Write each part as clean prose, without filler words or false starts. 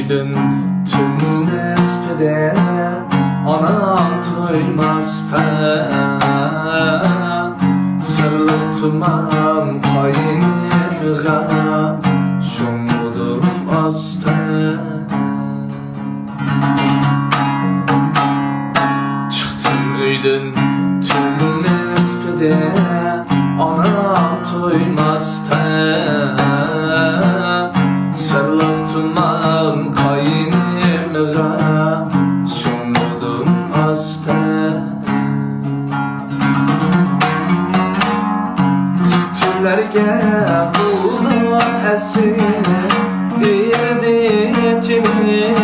uydun tüm nesbide anam toymasdan sırlık tumam kayınıga şumudum astan çıktım uydun tüm nesbide anam toymasdan sırlık tumam kayınıga şumudum astan tütülerge buldu esir yerdetini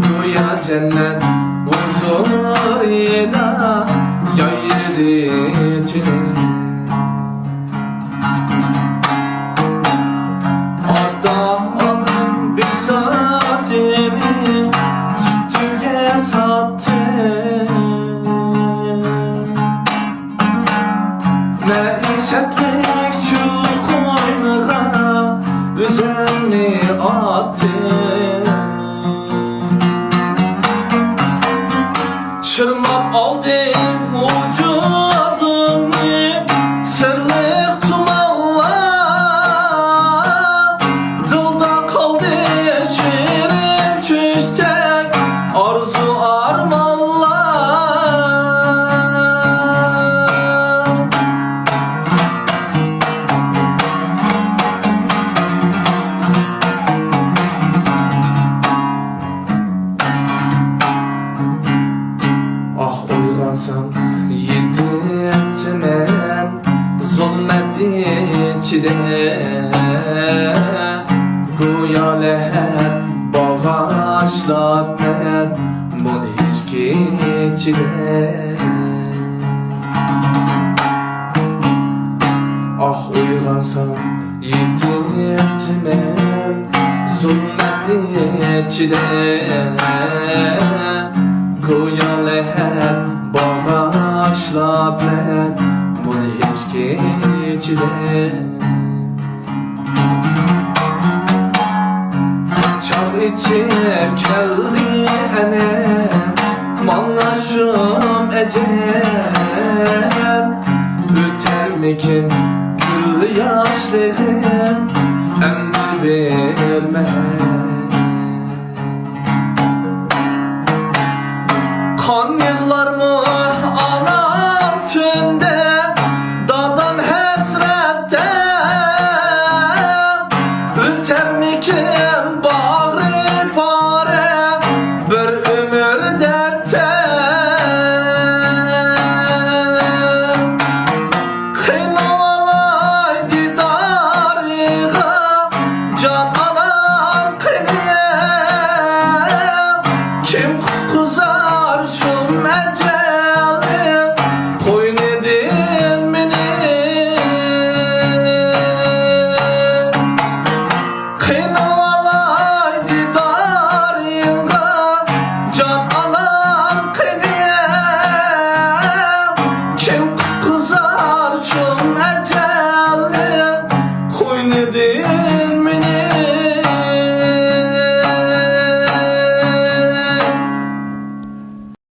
Güya cennet huzurida yerdetini Adam bir saatini sütüge sattı Meişetlik şu koynuğa üzerine attı Çırmap aldı vücudunu sırlık tumallar Dılda kaldı şirin çüştek arzu armallar Uygansam yedim tümen zulmedi içide Güya lehet bağışla ben bunu hiç geçide Ah uygansam yedim tümen zulmedi içide Güya lehet bağışla ben bunu hiç geçide Çal içip geldi ene manlaşım ecel Ötermikin gül yaşlarım emri verme Kan yığlar mı anam tünde Dadam hesrette Öter mi ki